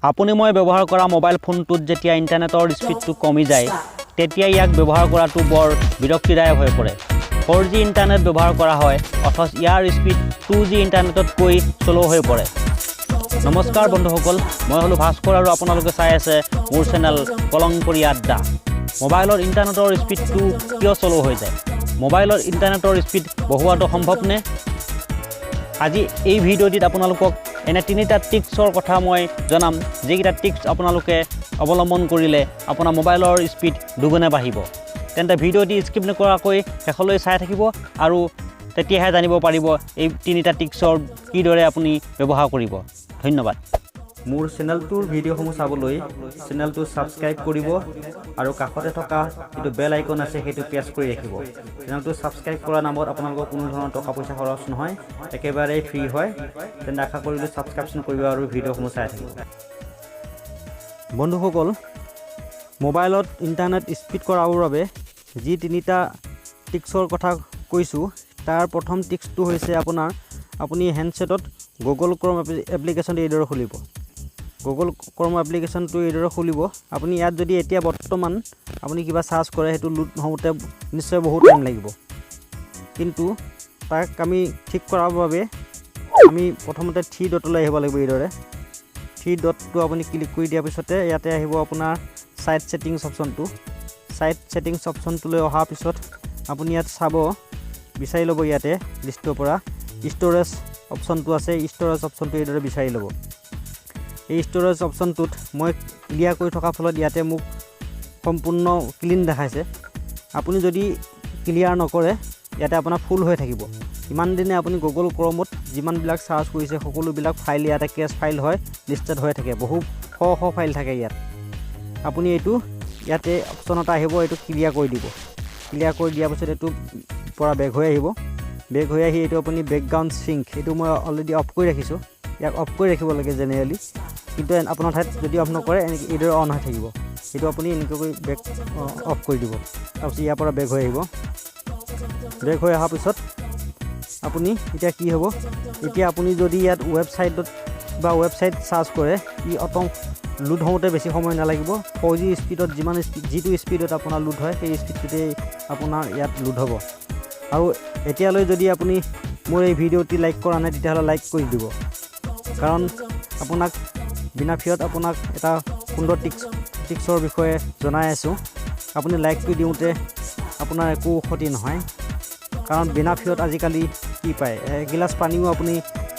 আপুনি মই ব্যৱহাৰ কৰা মোবাইল ফোনটোত যেতিয়া ইণ্টাৰনেটৰ স্পীডটো কমি যায় তেতিয়া ইয়াক ব্যৱহাৰ কৰাটো বৰ বিৰক্তিদায়ক হৈ পৰে 4G ইণ্টাৰনেট ব্যৱহাৰ কৰা হয় অথচ ইয়াৰ স্পীড 2G ইণ্টাৰনেটতকৈ স্লো হৈ পৰে নমস্কাৰ বন্ধুসকল মই হলো ভাস্কৰ আৰু আপোনালোকে চাই আছে মোৰ চেনেল কলংপৰি আড্ডা মোবাইলৰ ইণ্টাৰনেটৰ স্পীডটো কিয় স্লো হৈ যায় মোবাইলৰ ইণ্টাৰনেটৰ স্পীড বহুৱাটো সম্ভৱ নে আজি এই ভিডিঅ'টিত আপোনালোকক এনে তিনিটা টিক্সৰ কথা মই জনাম যেকেইটা টিক্স আপোনালোকে অৱলম্বন কৰিলে আপোনাৰ মোবাইলৰ স্পীড দুগুণে বাঢ়িব তেন্তে ভিডিঅ'টি স্কিপ নকৰাকৈ শেষলৈ চাই থাকিব আৰু তেতিয়াহে জানিব পাৰিব এই তিনিটা টিক্সৰ কিদৰে আপুনি ব্যৱহাৰ কৰিব ধন্যবাদ মোৰ চেনেলটোৰ ভিডিঅ'সমূহ চাবলৈ চেনেলটো সাবস্ক্ৰাইব কৰিব আৰু কাষতে থকা যেটো বেল আইকন আছে সেইটো প্ৰেছ কৰি ৰাখিব চেনেলটো সাবস্ক্ৰাইব কৰা নামত আপোনালোকৰ কোনো ধৰণৰ টকা পইচা খৰচ নহয় একেবাৰে ফ্ৰী হয় তেন্তে আশা কৰিলে সাবস্ক্ৰিপশ্যন কৰিব আৰু ভিডিঅ'সমূহ চাই থাকিব বন্ধুসকল মোবাইলত ইণ্টাৰনেট স্পীড কৰাৰ বাবে যি তিনিটা টিক্সৰ কথা কৈছোঁ তাৰ প্ৰথম টিক্সটো হৈছে আপুনি হেণ্ডছেটত গুগল ক্ৰম এপ্লিকেশ্যনটো এইদৰে খুলিব গুগল ক্ৰম এপ্লিকেশ্যনটো এইদৰে খুলিব আপুনি ইয়াত যদি এতিয়া বৰ্তমান আপুনি কিবা সাৰ্চ কৰে সেইটো লোড হওঁতে নিশ্চয় বহুত টাইম লাগিব কিন্তু তাক আমি ঠিক কৰাৰ বাবে আমি প্ৰথমতে 3 ডটলৈ আহিব লাগিব এইদৰে 3 ডটটো আপুনি ক্লিক কৰি দিয়াৰ পিছতে ইয়াতে আহিব আপোনাৰ সাইট সেটিংছ অপচনটো সাইট সেটিংছ অপচনটোলৈ অহাৰ পিছত আপুনি ইয়াত চাব বিচাৰি ল'ব ইয়াতে লিষ্টৰ পৰা ষ্ট'ৰেজ অপচনটো আছে ষ্ট'ৰেজ অপচনটো এইদৰে বিচাৰি ল'ব এই ষ্ট'ৰেজ অপচনটোত মই ক্লিয়াৰ কৰি থকা ফলত ইয়াতে মোক সম্পূৰ্ণ ক্লিন দেখাইছে আপুনি যদি ক্লিয়াৰ নকৰে ইয়াতে আপোনাৰ ফুল হৈ থাকিব ইমান দিনে আপুনি গুগল ক্ৰমত যিমানবিলাক সাৰ্চ কৰিছে সকলোবিলাক ফাইল ইয়াতে কেছ ফাইল হয় লিষ্টেড হৈ থাকে বহু শ ফাইল থাকে ইয়াত আপুনি এইটো ইয়াতে অপচনত আহিব এইটো ক্লিয়াৰ কৰি দিব ক্লিয়াৰ কৰি দিয়াৰ পিছত এইটো পৰা বেক হৈ আহিব বেক হৈ আহি এইটো আপুনি বেকগ্ৰাউণ্ড সিঙ্ক এইটো মই অলৰেডি অফ কৰি ৰাখিছোঁ ইয়াক অফ কৰি ৰাখিব লাগে জেনেৰেলি কিন্তু আপোনাৰ ঠাইত যদি অফ নকৰে এইদৰে অন হৈ থাকিব এইটো আপুনি এনেকৈ বেক অফ কৰি দিব তাৰপিছত ইয়াৰ পৰা বেক হৈ আহিব বেক হৈ অহাৰ পিছত আপুনি এতিয়া কি হ'ব এতিয়া আপুনি যদি ইয়াত ৱেবছাইট সাৰ্চ কৰে ই অটো লোড হওঁতে বেছি সময় নালাগিব 4G স্পীডত যিটো স্পীডত আপোনাৰ লোড হয় সেই স্পীডটোতে আপোনাৰ ইয়াত লোড হ'ব আৰু এতিয়ালৈ যদি আপুনি মোৰ এই ভিডিঅ'টি লাইক কৰা নাই তেতিয়াহ'লে লাইক কৰি দিব কাৰণ আপোনাক বিনা ফিয়ত আপোনাক এটা সুন্দৰ টিক্সৰ বিষয়ে জনাই আছোঁ আপুনি লাইকটো দিওঁতে আপোনাৰ একো ক্ষতি নহয় কাৰণ বিনা ফিয়ত আজিকালি কি পায় এগিলাচ পানীও আপুনি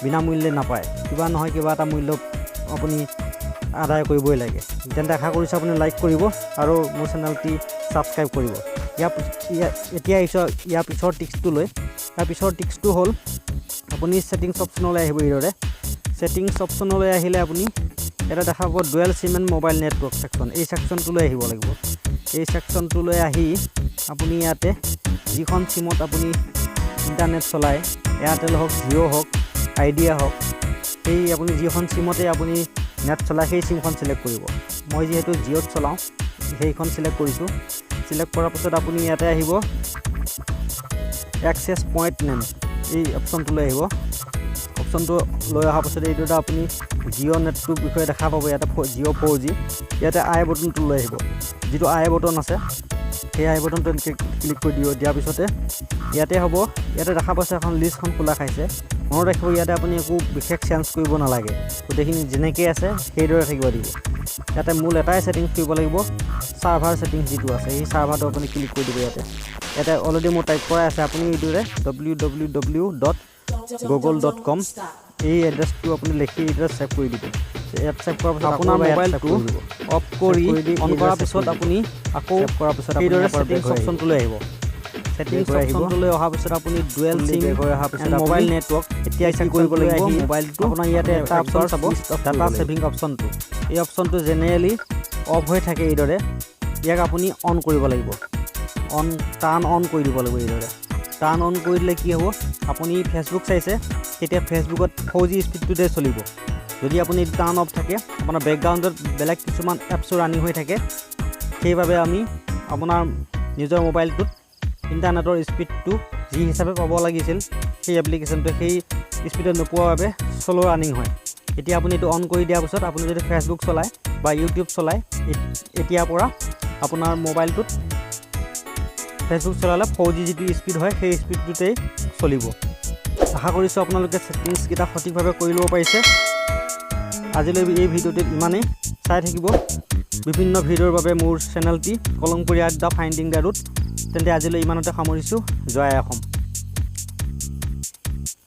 বিনামূল্যে নাপায় কিবা নহয় কিবা এটা মূল্য আপুনি আদায় কৰিবই লাগে তেন্তে আশা কৰিছোঁ আপুনি লাইক কৰিব আৰু মোৰ চেনেলটি সাবস্ক্ৰাইব কৰিব এতিয়া ইয়াৰ পিছৰ টিক্সটোলৈ ইয়াৰ পিছৰ টিক্সটো হ'ল আপুনি ছেটিংছ অপশ্যনলৈ আহিব এইদৰে ছেটিংছ অপশ্যনলৈ আহিলে আপুনি এটা দেখা পাব dual SIM and mobile network section এই ছেকশ্যনটোলৈ আহিব লাগিব এই ছেকশ্যনটোলৈ আহি আপুনি ইয়াতে যিখন চিমত আপুনি ইণ্টাৰনেট চলায় এয়াৰটেল হওক জিঅ' হওক আইডিয়া হওক সেই আপুনি যিখন চিমতে আপুনি নেট চলায় সেই চিমখন চিলেক্ট কৰিব মই যিহেতু জিঅ'ত চলাওঁ সেইখন চিলেক্ট কৰিছোঁ চিলেক্ট কৰাৰ পিছত আপুনি ইয়াতে আহিব এক্সেছ পইণ্ট নেম এই অপশ্যনটোলৈ আহিব অপশ্যনটো লৈ অহাৰ পিছত এইটোতে আপুনি জিঅ' নেটটোৰ বিষয়ে দেখা পাব ইয়াতে জিঅ' 4G ইয়াতে আই বটনটো লৈ আহিব যিটো আই বটন আছে সেই আই বটনটো এনেকৈ ক্লিক কৰি দিয়াৰ পিছতে ইয়াতে হ'ব ইয়াতে দেখা পাইছে এখন লিষ্টখন খোলা খাইছে মনত ৰাখিব ইয়াতে আপুনি একো বিশেষ চেঞ্জ কৰিব নালাগে গোটেইখিনি যেনেকৈ আছে সেইদৰে থাকিব দিব ইয়াতে মূল এটাই ছেটিংছ কৰিব লাগিব ছাৰ্ভাৰ ছেটিংছ যিটো আছে সেই ছাৰ্ভাৰটো আপুনি ক্লিক কৰি দিব ইয়াতে অলৰেডি মোৰ টাইপ কৰাই আছে আপুনি এইদৰে www.google.com এই এড্ৰেছটো আপুনি লিখি এড্ৰেছ ছেভ কৰি দিব ইয়াত ছেভ কৰাৰ পিছত আপোনাৰ মোবাইলটো অফ কৰি অন কৰাৰ পিছত আপুনি আকৌ কৰাৰ পিছত এইদৰে ছেটিংছ অপশ্যনটোলৈ আহিব ছেটিংছ অপশ্যনটোলৈ অহাৰ পিছত আপুনি ডুৱেল চিম হৈ অহাৰ পিছত মোবাইল নেটৱৰ্ক এতিয়া কি কৰিব লাগিব মোবাইলটো আপোনাৰ ইয়াতে এটা অপশ্যন চাব ডাটা ছেভিং অপশ্যনটো এই অপশ্যনটো জেনেৰেলি অফ হৈ থাকে এইদৰে ইয়াক আপুনি অন কৰিব লাগিব টাৰ্ণ অন কৰি দিব লাগিব এইদৰে টাৰ্ণ অন কৰি দিলে কি হ'ব আপুনি ফেচবুক চাইছে তেতিয়া ফেচবুকত 4G স্পীডটোতে চলিব যদি আপুনি টাৰ্ণ অফ থাকে আপোনাৰ বেকগ্ৰাউণ্ডত বেলেগ কিছুমান এপছো ৰানিং হৈ থাকে সেইবাবে আমি আপোনাৰ নিজৰ মোবাইলটোত ইণ্টাৰনেটৰ স্পীডটো যি হিচাপে পাব লাগিছিল সেই এপ্লিকেশ্যনটো সেই স্পীডত নোপোৱাৰ বাবে স্লো ৰানিং হয় এতিয়া আপুনি এইটো অন কৰি দিয়াৰ পিছত আপুনি যদি ফেচবুক চলায় বা ইউটিউব চলায় এতিয়াৰ পৰা আপোনাৰ মোবাইলটোত ফেচবুক চলালে 4G যিটো স্পীড হয় সেই স্পীডটোতেই চলিব। আশা কৰিছোঁ আপোনালোকে ছেটিংছকেইটা সঠিকভাৱে কৰি ল'ব পাৰিছে। আজিলৈ এই ভিডিঅ'টোত ইমানেই। চাই থাকিব বিভিন্ন ভিডিঅ'ৰ বাবে মোৰ চেনেলটি কলমপুৰী আড্ডা ফাইণ্ডিং দ্য ৰুট। তেন্তে আজিলৈ ইমানতে সামৰিছোঁ। জয় অসম।